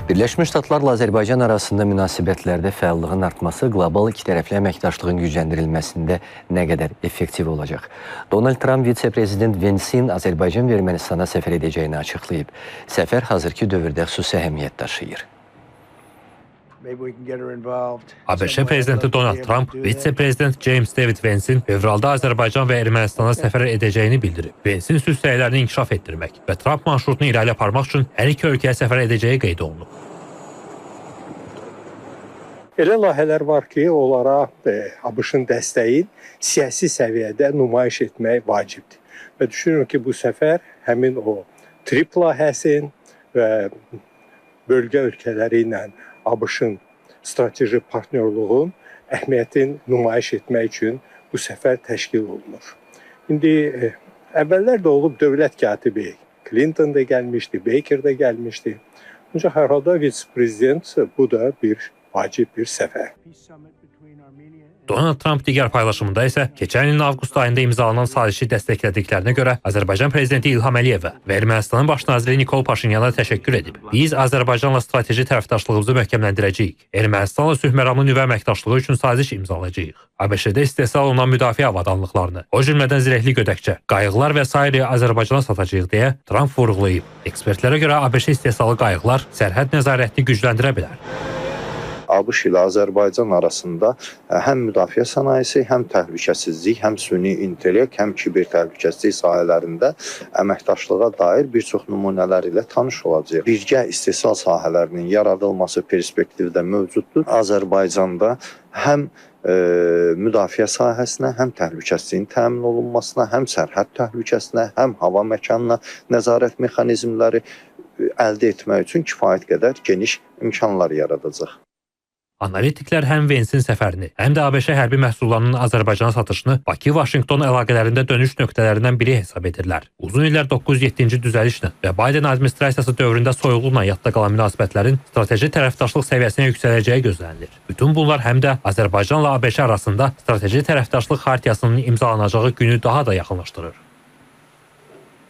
Birləşmiş Ştatlarla Azərbaycan arasında münasibətlərdə fəallığın artması qlobal ikitərəfli əməkdaşlığın gücləndirilməsində nə qədər effektiv olacaq? Donald Trump vitse-prezident Vensin Azərbaycan və Ermənistana səfər edəcəyini açıqlayıb. Səfər hazırki dövrdə xüsusi əhəmiyyət daşıyır. ABŞ prezidenti Donald Trump, vitse-prezident James David Vensin fevralda Azərbaycan və Ermənistana səfər edəcəyini bildirib. Vensin sülh səylərini inkişaf etdirmək və Trump marşrutunu irəli aparmaq üçün hər iki ölkəyə səfər edəcəyi qeyd olunub. Elə layihələr var ki, onlara ABŞ-ın dəstəyin siyasi səviyyədə nümayiş etmək vacibdir. Və düşünürüm ki, bu səfər həmin o TRIP layihəsinin və bölgə ölkələri ilə ABŞ-ın strateji partnyorluğun əhəmiyyətini nümayiş etmək üçün bu səfər təşkil olunur. İndi əvvəllər də olub dövlət katibi Clinton da gəlmişdi, Baker da gəlmişdi. Ancaq hər halda vitse-prezident bu da bir vacib bir səfər. Donald Trump digər paylaşımında isə keçən ilin avqust ayında imzalanan sazişi dəstəklədiklərinə görə Azərbaycan prezidenti İlham Əliyevə və Ermənistanın baş naziri Nikol Paşinyana təşəkkür edib. Biz Azərbaycanla strateji tərəfdaşlığımızı möhkəmləndirəcəyik. Ermənistanla sülh məramlı nüvə əməkdaşlığı üçün saziş imzalayacağıq. ABŞ-də istehsal olunan müdafiə avadanlıqlarını, o cümlədən zirehli gödəkçə, qayıqlar və sairə Azərbaycana satacağıq deyə Trump vurğulayıb. Ekspertlərə görə ABŞ istehsalı qayıqlar sərhəd nəzarətini gücləndirə bilər. ABŞ ilə Azərbaycan arasında həm müdafiə sənayesi, həm təhlükəsizlik, həm süni intellekt, həm kiber təhlükəsizlik sahələrində əməkdaşlığa dair bir çox nümunələr ilə tanış olacaq. Birgə istehsal sahələrinin yaradılması perspektivdə mövcuddur. Azərbaycanda həm müdafiə sahəsinə, həm təhlükəsizliyin təmin olunmasına, həm sərhəd təhlükəsinə, həm hava məkanına nəzarət mexanizmləri əldə etmək üçün kifayət qədər geniş imkanlar yaradacaq. Analitiklər həm Vensin səfərini, həm də ABŞ hərbi məhsullarının Azərbaycana satışını Bakı-Vaşinqton əlaqələrində dönüş nöqtələrindən biri hesab edirlər. Uzun illər 9-7-ci düzəlişlə və Biden administrasiyası dövründə soyuqluqla yadda qalan münasibətlərin strateji tərəfdaşlıq səviyyəsinə yüksələcəyi gözlənilir. Bütün bunlar həm də Azərbaycanla ABŞ arasında strateji tərəfdaşlıq xaritəsinin imzalanacağı günü daha da yaxınlaşdırır.